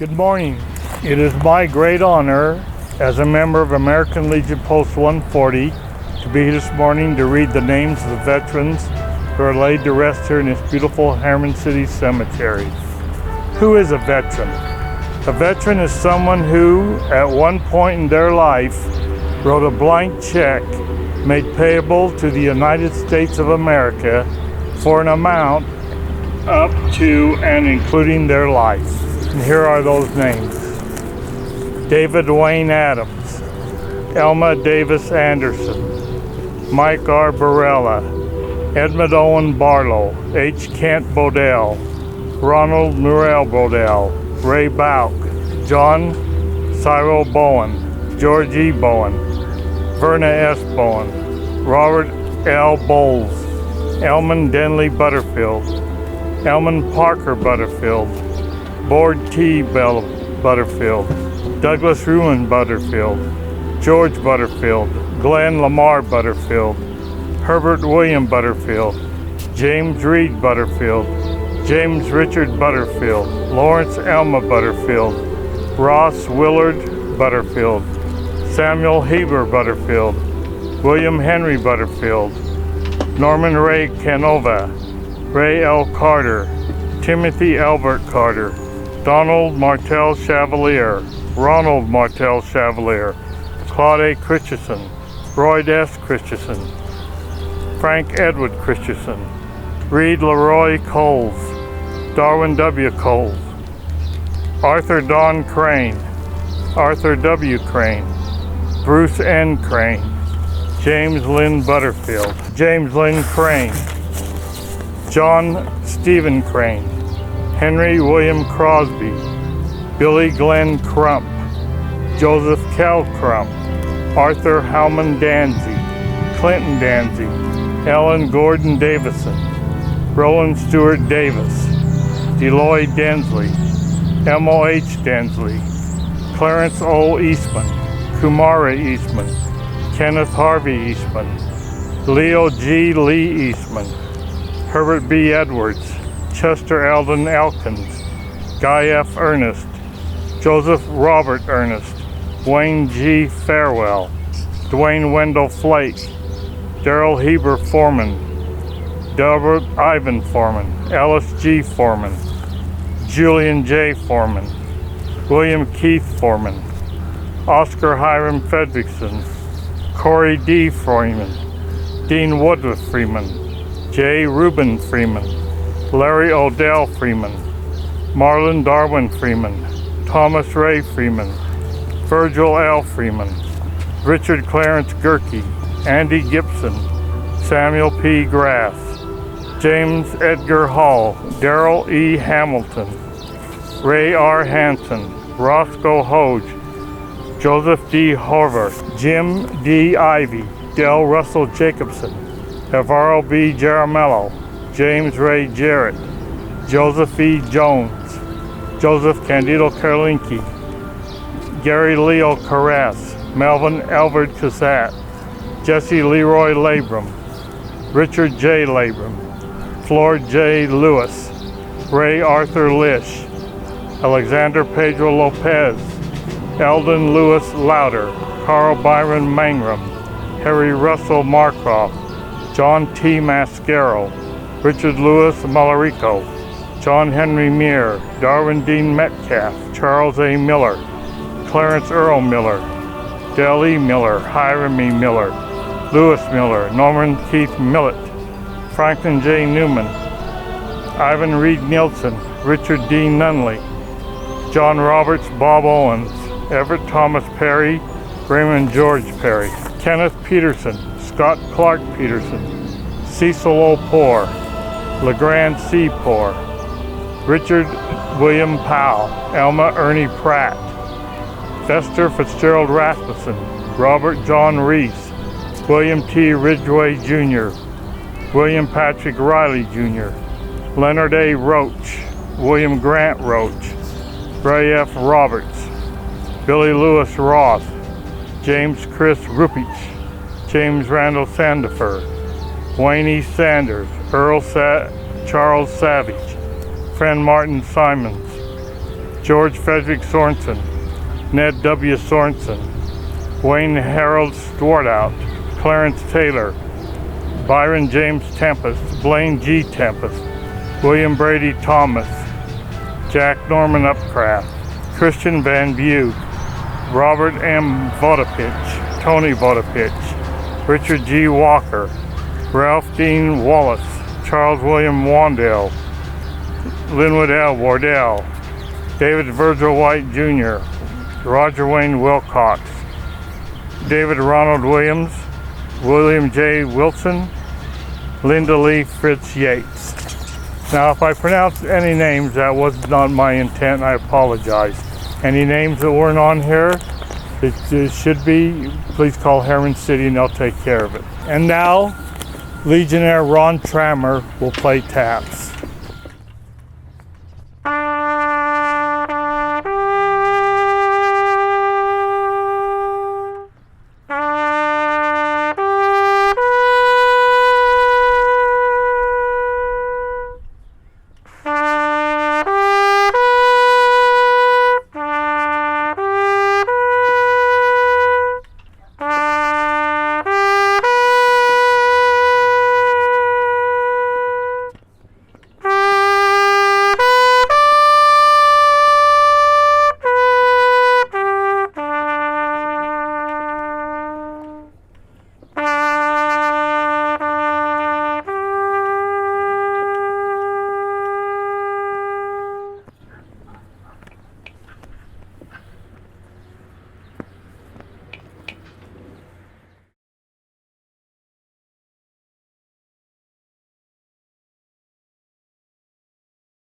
Good morning. It is my great honor as a member of American Legion Post 140 to be here this morning to read the names of the veterans who are laid to rest here in this beautiful Herriman City Cemetery. Who is a veteran? A veteran is someone who, at one point in their life, wrote a blank check made payable to the United States of America for an amount up to and including their life. And here are those names. David Wayne Adams, Elma Davis Anderson, Mike R. Barella, Edmund Owen Barlow, H. Kent Bodell, Ronald Murrell Bodell, Ray Bauk, John Cyril Bowen, George E. Bowen, Verna S. Bowen, Robert L. Bowles, Elman Denley Butterfield, Elman Parker Butterfield, Board T. Butterfield, Douglas Ruin Butterfield, George Butterfield, Glenn Lamar Butterfield, Herbert William Butterfield, James Reed Butterfield, James Richard Butterfield, Lawrence Elma Butterfield, Ross Willard Butterfield, Samuel Heber Butterfield, William Henry Butterfield, Norman Ray Canova, Ray L. Carter, Timothy Albert Carter, Donald Martel Chevalier, Ronald Martel Chevalier, Claude A. Christensen, Roy S. Christensen, Frank Edward Christensen, Reed Leroy Coles, Darwin W. Coles, Arthur Don Crane, Arthur W. Crane, Bruce N. Crane, James Lynn Butterfield, James Lynn Crane, John Stephen Crane, Henry William Crosby, Billy Glenn Crump, Joseph Cal Crump, Arthur Howman Danzy, Clinton Danzy, Ellen Gordon Davison, Roland Stewart Davis, Deloy Densley, M.O.H. Densley, Clarence O. Eastman, Kumara Eastman, Kenneth Harvey Eastman, Leo G. Lee Eastman, Herbert B. Edwards, Chester Eldon Elkins, Guy F. Ernest, Joseph Robert Ernest, Wayne G. Farewell, Dwayne Wendell Flake, Darrell Heber Foreman, Delbert Ivan Foreman, Ellis G. Foreman, Julian J. Foreman, William Keith Foreman, Oscar Hiram Fredrickson, Corey D. Freeman, Dean Woodruff Freeman, J. Reuben Freeman, Larry Odell Freeman, Marlon Darwin Freeman, Thomas Ray Freeman, Virgil L. Freeman, Richard Clarence Gerke, Andy Gibson, Samuel P. Graff, James Edgar Hall, Darrell E. Hamilton, Ray R. Hansen, Roscoe Hoge, Joseph D. Horvath, Jim D. Ivey, Del Russell Jacobson, Alvaro B. Jaramello, James Ray Jarrett, Joseph E. Jones, Joseph Candido Karlinke, Gary Leo Carras, Melvin Albert Cassatt, Jesse Leroy Labram, Richard J. Labram, Floyd J. Lewis, Ray Arthur Lish, Alexander Pedro Lopez, Eldon Lewis Louder, Carl Byron Mangrum, Harry Russell Marcroft, John T. Mascaro, Richard Louis Malarico, John Henry Meir, Darwin Dean Metcalf, Charles A. Miller, Clarence Earl Miller, Dale E. Miller, Hiram E. Miller, Lewis Miller, Norman Keith Millett, Franklin J. Newman, Ivan Reed Nielsen, Richard D. Nunley, John Roberts, Bob Owens, Everett Thomas Perry, Raymond George Perry, Kenneth Peterson, Scott Clark Peterson, Cecil O. Poor, LeGrand C. Poor, Richard William Powell, Elma Ernie Pratt, Fester Fitzgerald Rasmussen, Robert John Reese, William T. Ridgway Jr., William Patrick Riley Jr., Leonard A. Roach, William Grant Roach, Ray F. Roberts, Billy Lewis Roth, James Chris Rupich, James Randall Sandifer, Wayne E. Sanders, Charles Savage, Fran Martin Simons, George Frederick Sorensen, Ned W. Sorensen, Wayne Harold Swartout, Clarence Taylor, Byron James Tempest, Blaine G. Tempest, William Brady Thomas, Jack Norman Upcraft, Christian Van View, Robert M. Vodopich, Tony Vodopich, Richard G. Walker, Ralph Dean Wallace, Charles William Wandale, Linwood L. Wardell, David Virgil White Jr., Roger Wayne Wilcox, David Ronald Williams, William J. Wilson, Linda Lee Fritz Yates. Now, if I pronounced any names, that was not my intent. I apologize. Any names that weren't on here, it should be, please call Herriman City and they'll take care of it. And now, Legionnaire Ron Trammer will play taps.